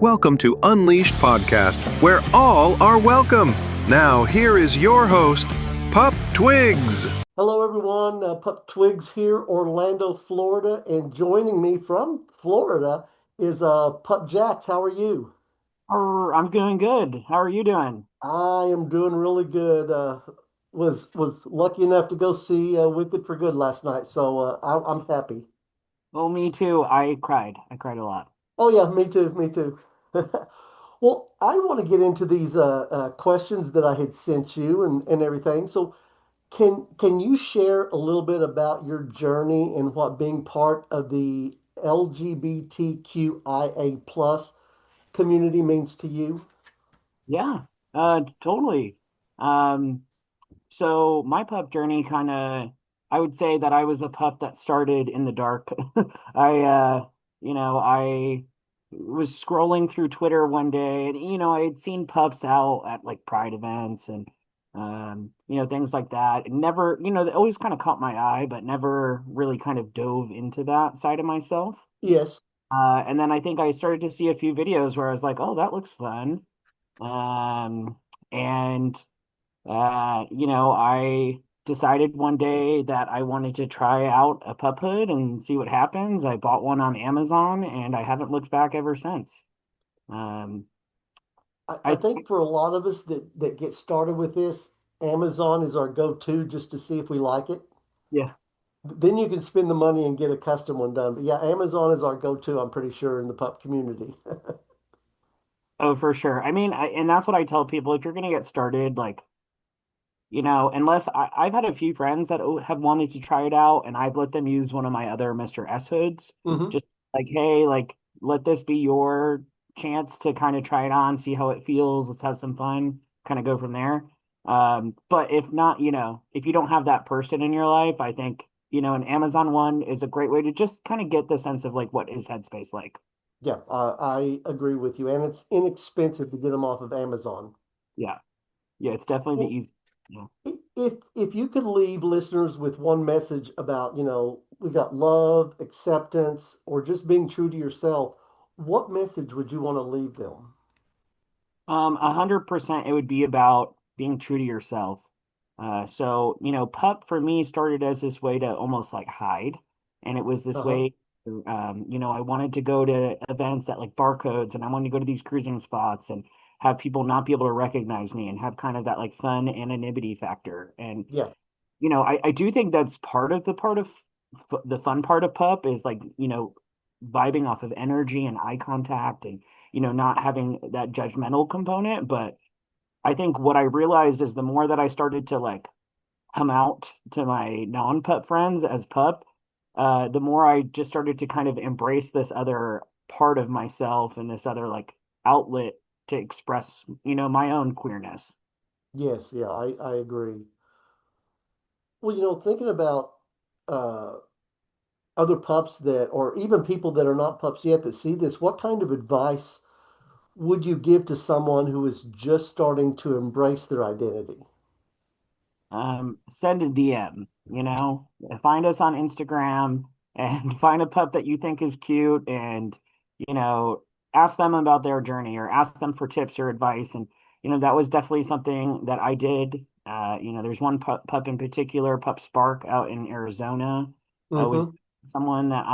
Welcome to Unleashed Podcast, where all are welcome. Now, here is your host, Pup Twigs. Hello, everyone. Pup Twigs here, Orlando, Florida, and joining me from Florida is Pup Jax. How are you? I'm doing good. How are you doing? I am doing really good. Was lucky enough to go see Wicked for Good last night, so I'm happy. Well, me too. I cried. I cried a lot. Oh yeah, me too, me too. Well, I want to get into these questions that I had sent you and everything. So, can you share a little bit about your journey and what being part of the LGBTQIA plus community means to you? Yeah, totally. Um, so my pup journey kind of, I would say that I was a pup that started in the dark. I, I was scrolling through Twitter one day and, I had seen pups out at like pride events and, things like that. And never, they always kind of caught my eye, but never really kind of dove into that side of myself. Yes. And then I think I started to see a few videos where I was like, oh, that looks fun. Um, and I decided one day that I wanted to try out a pup hood and see what happens. I bought one on Amazon and I haven't looked back ever since. Um, I I think for a lot of us that get started with this, Amazon is our go-to just to see if we like it. yeah, Then you can spend the money and get a custom one done. But yeah, Amazon is our go-to, I'm pretty sure, in the pup community. oh, for sure. I mean, and that's what I tell people if you're going to get started, like, unless I've had a few friends that have wanted to try it out, and I've let them use one of my other Mr. S hoods. Hmm. Just like, hey, like, let this be your chance to kind of try it on, see how it feels. Let's have some fun, kind of go from there. But if not, if you don't have that person in your life, I think, an Amazon one is a great way to just kind of get the sense of like what is Headspace like. Yeah, I agree with you, and it's inexpensive to get them off of Amazon. Yeah. Yeah, it's definitely the Well, easy. Yeah. if you could leave listeners with one message about, we got love, acceptance, or just being true to yourself, what message would you want to leave them? 100% it would be about being true to yourself. So, pup for me started as this way to almost like hide. And it was this Uh-huh. way, I wanted to go to events at like barcodes and I wanted to go to these cruising spots and have people not be able to recognize me and have kind of that like fun anonymity factor. And, Yeah. I do think that's part of the fun part of pup is like, vibing off of energy and eye contact and not having that judgmental component. But I think what I realized is the more that I started to like come out to my non-pup friends as pup, the more I just started to kind of embrace this other part of myself and this other like outlet to express, my own queerness. Yes, yeah, I agree. Well, thinking about uh other pups that, or even people that are not pups yet that see this, what kind of advice would you give to someone who is just starting to embrace their identity? Send a DM, find us on Instagram and find a pup that you think is cute and, you know, ask them about their journey or ask them for tips or advice. And, that was definitely something that I did. There's one pup in particular, Pup Spark out in Arizona, was Mm-hmm. someone that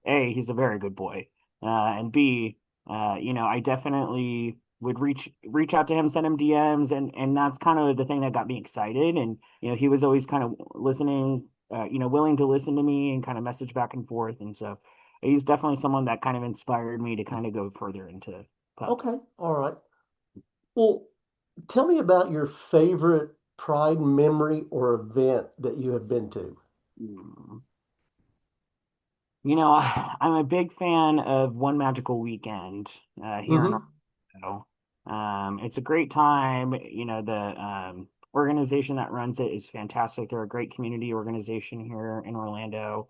A, he's a very good boy. And B, I definitely would reach out to him, send him DMs, and that's kind of the thing that got me excited. And he was always kind of listening, willing to listen to me and kind of message back and forth. And so he's definitely someone that kind of inspired me to kind of go further into pup. Okay, all right. Well, tell me about your favorite Pride memory or event that you have been to. Mm. I'm a big fan of One Magical Weekend here in Mm-hmm. Orlando. It's a great time. The organization that runs it is fantastic. They're a great community organization here in Orlando.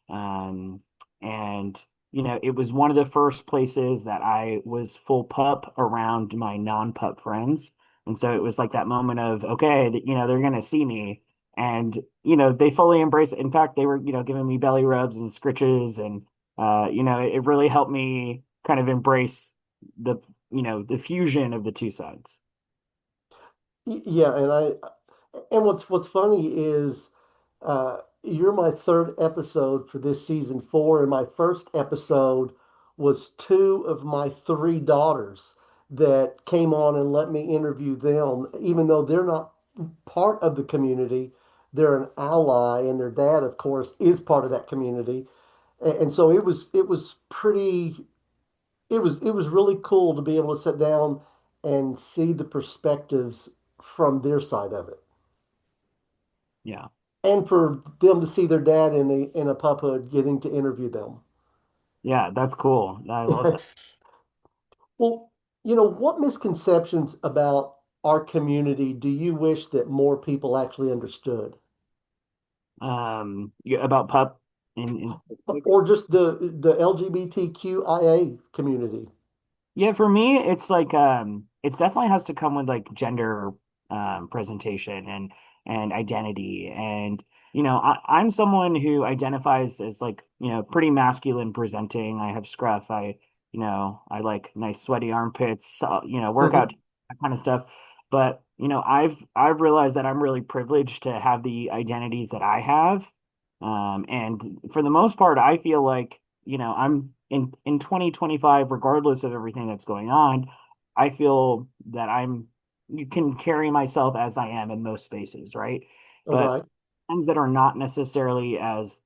Um, and, it was one of the first places that I was full pup around my non-pup friends. And so it was like that moment of, okay, that, they're going to see me. And, they fully embrace it. In fact, they were, giving me belly rubs and scritches. And, it really helped me kind of embrace the the fusion of the two sides. Yeah, and what's funny is you're my third episode for this season four, and my first episode was two of my three daughters that came on and let me interview them, even though they're not part of the community. They're an ally, and their dad, of course, is part of that community. And so it was pretty it was really cool to be able to sit down and see the perspectives from their side of it. Yeah. And for them to see their dad in a pup hood getting to interview them. Yeah, that's cool. I love that. Well, what misconceptions about our community do you wish that more people actually understood? Yeah, about pup in Or just the LGBTQIA community? Yeah, for me, it's like it definitely has to come with like gender presentation and identity. And I'm someone who identifies as like, pretty masculine presenting. I have scruff. I like nice sweaty armpits, workout, Hmm. that kind of stuff. But, I've realized that I'm really privileged to have the identities that I have. And for the most part, I feel like I'm in 2025, regardless of everything that's going on, I feel that you can carry myself as I am in most spaces, right? All But right. things that are not necessarily as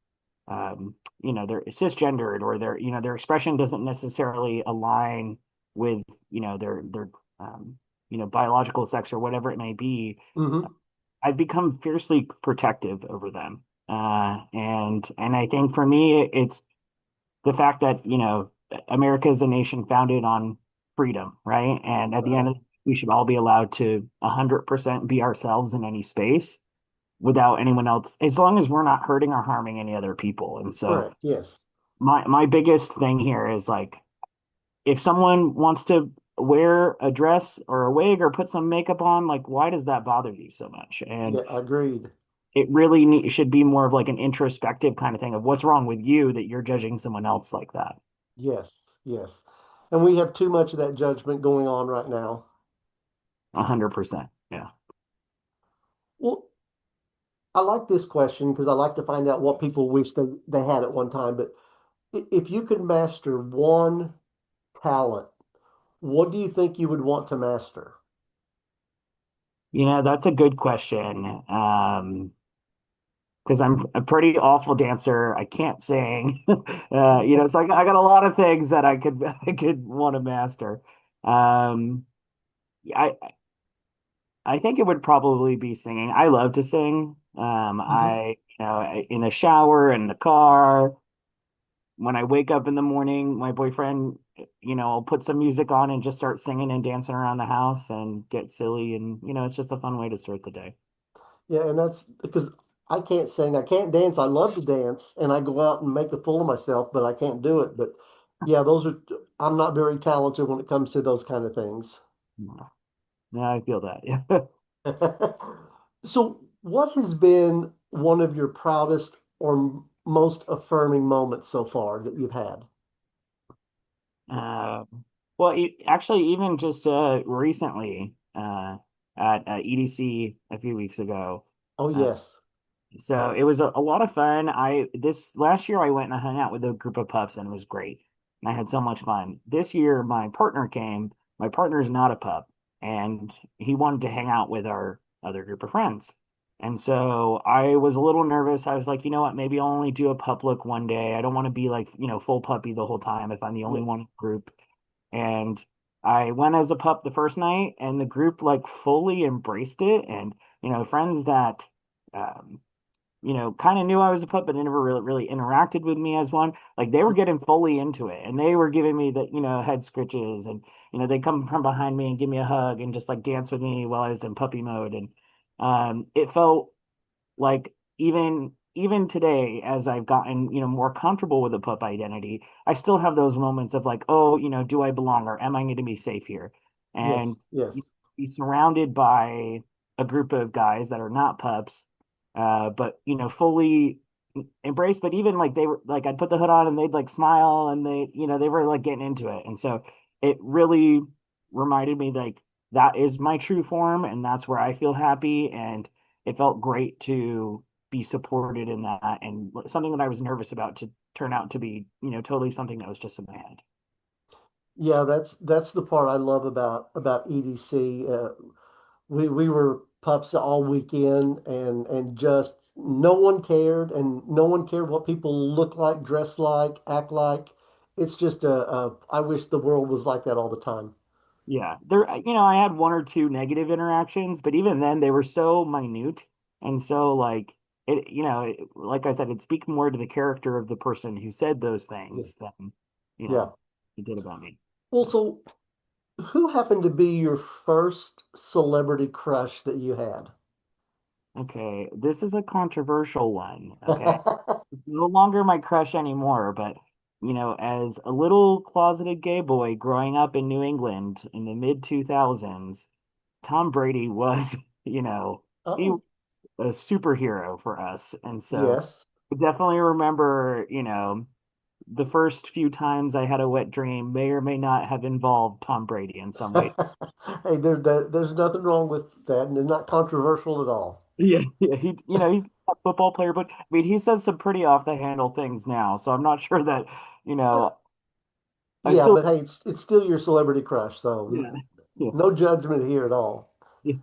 they're cisgendered, or their expression doesn't necessarily align with, their biological sex or whatever it may be. Hmm. I've become fiercely protective over them. And I think for me, it's the fact that, America is a nation founded on freedom, right? And at the end Right. of the day, we should all be allowed to 100% be ourselves in any space without anyone else, as long as we're not hurting or harming any other people. And so Correct. Yes. my biggest thing here is like, if someone wants to wear a dress or a wig or put some makeup on, like, why does that bother you so much? And Yeah, agreed. it really should be more of like an introspective kind of thing of what's wrong with you that you're judging someone else like that. Yes. Yes. And we have too much of that judgment going on right now. 100%. Yeah. Well, I like this question because I like to find out what people wish they had at one time. But if you could master one talent, what do you think you would want to master? That's a good question. Because I'm a pretty awful dancer. I can't sing. So I got a lot of things that I could want to master. Um, I I think it would probably be singing. I love to sing. Hmm. In the shower, in the car, when I wake up in the morning, my boyfriend, will put some music on and just start singing and dancing around the house and get silly. And, it's just a fun way to start the day. Yeah, and that's because I can't sing, I can't dance. I love to dance, and I go out and make a fool of myself, but I can't do it. But yeah, I'm not very talented when it comes to those kind of things. Yeah, I feel that. Yeah. So, what has been one of your proudest or most affirming moments so far that you've had? Uh, well, actually, even just recently at EDC a few weeks ago. Oh, uh, yes. So it was a lot of fun. This last year I went and I hung out with a group of pups and it was great. And I had so much fun. This year my partner came. My partner is not a pup and he wanted to hang out with our other group of friends. And so I was a little nervous. I was like, you know what, maybe I'll only do a pup look one day. I don't want to be like, full puppy the whole time if I'm the Yeah. only one in the group. And I went as a pup the first night and the group like fully embraced it. And, friends that um kind of knew I was a pup, but they never really interacted with me as one. Like they were getting fully into it, and they were giving me the, head scritches, and they come from behind me and give me a hug and just like dance with me while I was in puppy mode, and it felt like even today, as I've gotten more comfortable with the pup identity, I still have those moments of like, oh, do I belong or am I going to be safe here? And Yes. Yes. be surrounded by a group of guys that are not pups, but fully embraced. But even like they were like, I'd put the hood on and they'd like smile and they were like getting into it. And so it really reminded me like that is my true form and that's where I feel happy. And it felt great to be supported in that and something that I was nervous about to turn out to be, totally something that was just in my head. Yeah, that's the part I love about EDC. We were pups all weekend, and just no one cared, and no one cared what people look like, dress like, act like. It's just I wish the world was like that all the time. Yeah, there, I had one or two negative interactions, but even then they were so minute and so like like I said, it speaks more to the character of the person who said those Yeah. things than, Yeah. it did about me. Well, so who happened to be your first celebrity crush that you had? Okay, this is a controversial one. Okay, it's no longer my crush anymore, but as a little closeted gay boy growing up in New England in the mid 2000s, Tom Brady was, he was Oh, a superhero for us. And so yes. I definitely remember, the first few times I had a wet dream may or may not have involved Tom Brady in some way. Hey, there's nothing wrong with that, and it's not controversial at all. Yeah, yeah, he's a football player, but I mean, he says some pretty off the handle things now. So I'm not sure that, you Uh, know, I Yeah, still, but hey, it's still your celebrity crush, so yeah, yeah, no judgment here at all. yeah,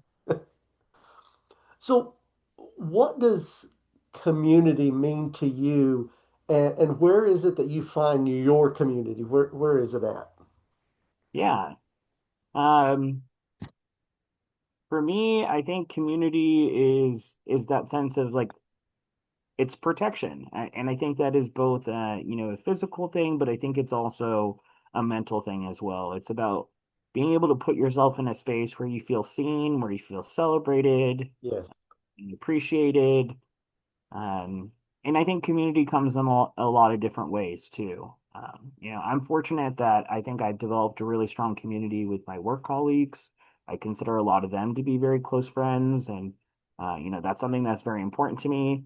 So, what does community mean to you, and where is it that you find your community? Where is it at? yeah. Um, for me, I think community is that sense of like it's protection. And I think that is both, a physical thing, but I think it's also a mental thing as well. It's about being able to put yourself in a space where you feel seen, where you feel celebrated Yes. and appreciated. Um, and I think community comes in a lot of different ways too. I'm fortunate that I think I've developed a really strong community with my work colleagues. I consider a lot of them to be very close friends, and that's something that's very important to me.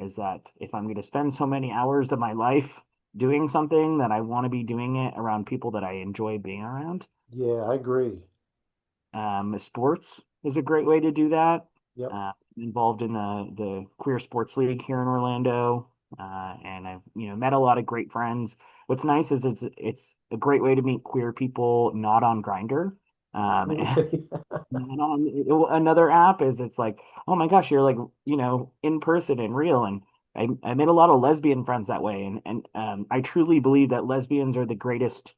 Is that if I'm going to spend so many hours of my life doing something, that I want to be doing it around people that I enjoy being around. Yeah, I agree. Sports is a great way to do that. Yep. Involved in the queer sports league here in Orlando, and I've met a lot of great friends. What's nice is it's a great way to meet queer people not on Grindr. And not on another app is it's like, oh my gosh, you're like in person and real. And I made a lot of lesbian friends that way, and I truly believe that lesbians are the greatest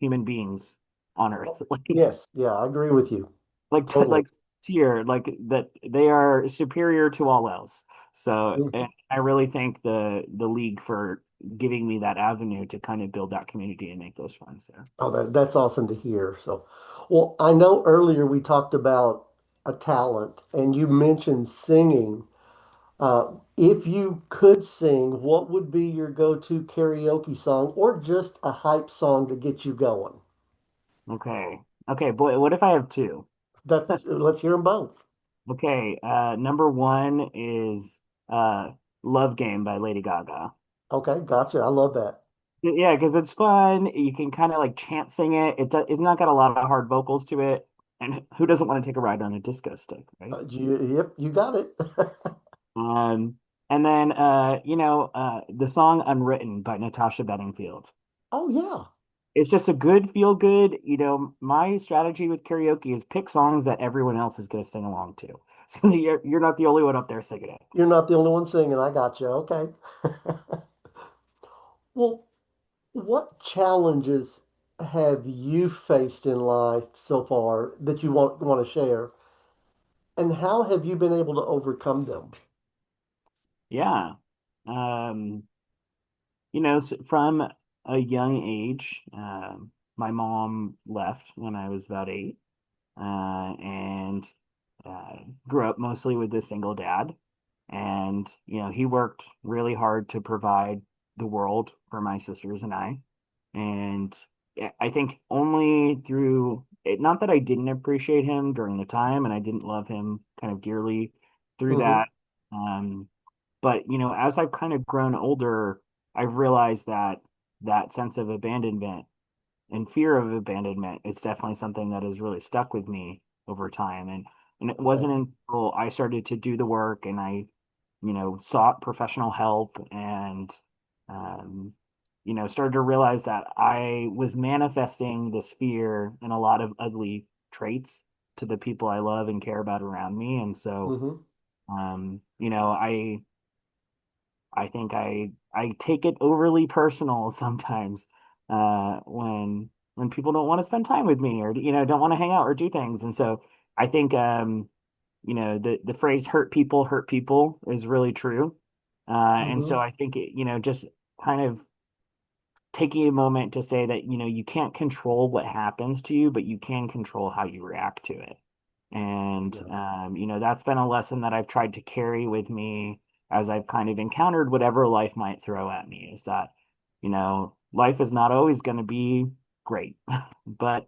human beings on earth. Yes. Yeah, I agree with you. Totally. Like tier like that they are superior to all else. So Mhm. and I really thank the league for giving me that avenue to kind of build that community and make those friends there. Oh, that's awesome to hear. So, well, I know earlier we talked about a talent, and you mentioned singing. If you could sing, what would be your go-to karaoke song or just a hype song to get you going? Okay. Okay, boy, what if I have two? Let's hear them both. Okay, number one is Love Game by Lady Gaga. Okay, gotcha. I love that. Yeah, because it's fun. You can kind of like chant sing it. It's not got a lot of hard vocals to it. And who doesn't want to take a ride on a disco stick, right? Yep, you got it. Um, and then the song Unwritten by Natasha Bedingfield. Oh yeah, It's just a good feel good. My strategy with karaoke is pick songs that everyone else is going to sing along to. So you're not the only one up there singing it. you're not the only one singing. I got you. Okay. Well, what challenges have you faced in life so far that you want to share, and how have you been able to overcome them? Yeah. Um, from a young age, my mom left when I was about 8, and uh, grew up mostly with a single dad. And, he worked really hard to provide the world for my sisters and I. And I think only through it, not that I didn't appreciate him during the time and I didn't love him kind of dearly through Hmm. that. Um, but, as I've kind of grown older, I've realized that that sense of abandonment and fear of abandonment is definitely something that has really stuck with me over time. And it Okay. wasn't until I started to do the work and I, sought professional help and, um, started to realize that I was manifesting this fear and a lot of ugly traits to the people I love and care about around me. And so, Hmm. I think I take it overly personal sometimes when people don't want to spend time with me or don't want to hang out or do things. And so I think the phrase hurt people is really true. And so Hmm. I think just kind of taking a moment to say that you can't control what happens to you, but you can control how you react to it. And Yeah. that's been a lesson that I've tried to carry with me as I've kind of encountered whatever life might throw at me, is that life is not always going to be great, but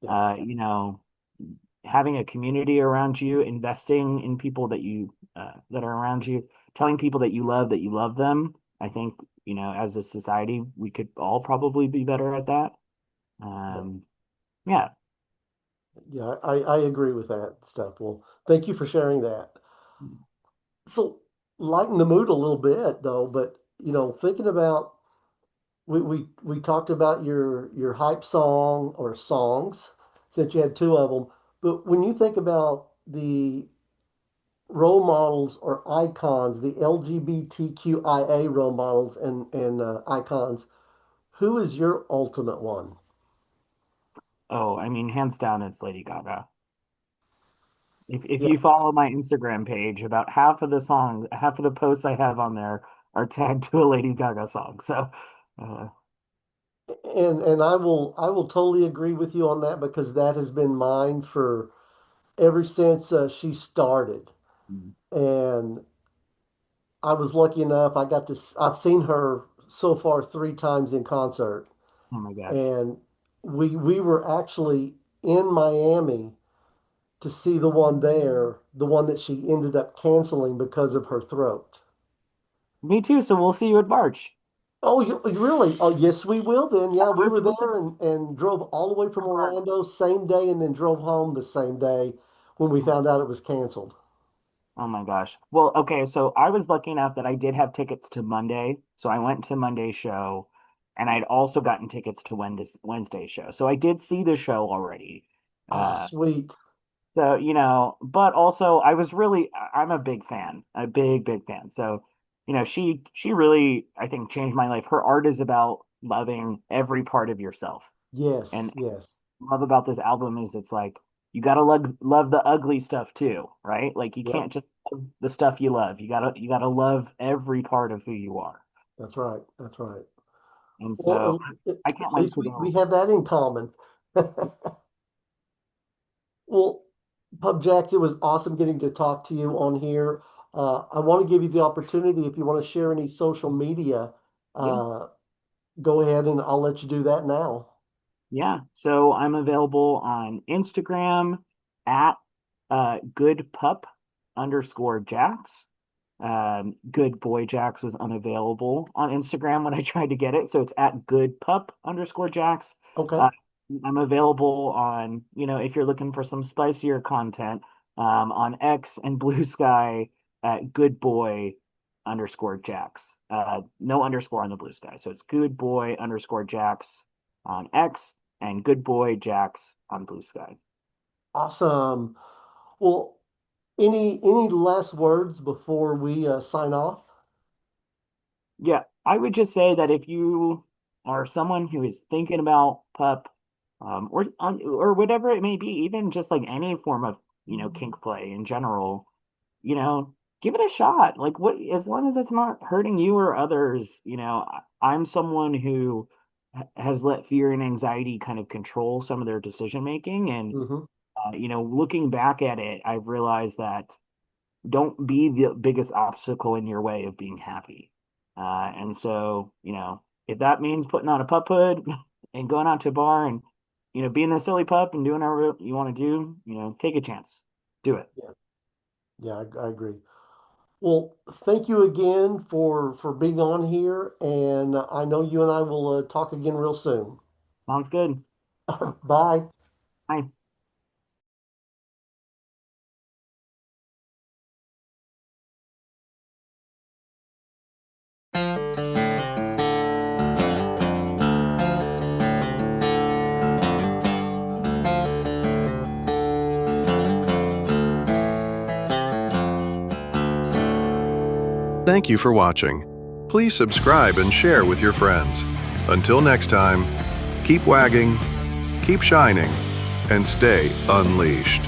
Yeah. uh, you know having a community around you, investing in people that are around you, telling people that you love them. I think, as a society, we could all probably be better at that. Yeah. Um, yeah. Yeah. I agree with that stuff. Well, thank you for sharing that. So lighten the mood a little bit though, but thinking about we talked about your hype song or songs since you had two of them. But when you think about the role models or icons, the LGBTQIA role models and icons, who is your ultimate one? Oh, I mean, hands down, it's Lady Gaga. If Yeah, you follow my Instagram page, about half of the posts I have on there are tagged to a Lady Gaga song. So, uh, and I will totally agree with you on that because that has been mine for ever since she started. mm, And I was lucky enough, I've seen her so far three times in concert. oh my gosh. And we were actually in Miami to see the one there, the one that she ended up canceling because of her throat. Me too. So we'll see you at March. Oh, you really? Oh, yes, we will then. Yeah, we Let's were go there and drove all the way from Orlando same day and then drove home the same day when we found out it was canceled. Oh my gosh. Well, okay, so I was lucky enough that I did have tickets to Monday. So I went to Monday's show and I'd also gotten tickets to Wednesday's show. So I did see the show already. Oh, Uh, sweet. so, but also I was really I'm a big fan, a big, big fan. So, she really, I think, changed my life. Her art is about loving every part of yourself. Yes, And yes. love about this album is it's like you gotta love the ugly stuff too, right? Like you Yep, can't just love the stuff you love. You gotta love every part of who you are. that's right. That's right. And so Well, I at can't wait least to we go. have that in common. Well, Pup Jax, it was awesome getting to talk to you on here. I want to give you the opportunity if you want to share any social media, Yeah. uh, go ahead and I'll let you do that now. Yeah. So I'm available on Instagram at good pup underscore Jax. Good boy Jax was unavailable on Instagram when I tried to get it. So it's at good pup underscore Jax. Okay. Uh, I'm available on, if you're looking for some spicier content, on X and Blue Sky at good boy underscore Jax. No underscore on the Blue Sky. So it's good boy underscore Jax on X and Good Boy Jax on Blue Sky. Awesome. Well, any last words before we sign off? Yeah, I would just say that if you are someone who is thinking about pup, or whatever it may be, even just like any form of kink play in general, you know, give it a shot. Like what, as long as it's not hurting you or others, I'm someone who has let fear and anxiety kind of control some of their decision making, and Hmm. looking back at it, I've realized that don't be the biggest obstacle in your way of being happy. And so, if that means putting on a pup hood and going out to a bar and, being a silly pup and doing whatever you want to do, take a chance. Do it. Yeah, yeah, I agree. Well, thank you again for being on here, and I know you and I will talk again real soon. Sounds good. Bye. Bye. Thank you for watching. Please subscribe and share with your friends. Until next time, keep wagging, keep shining, and stay unleashed.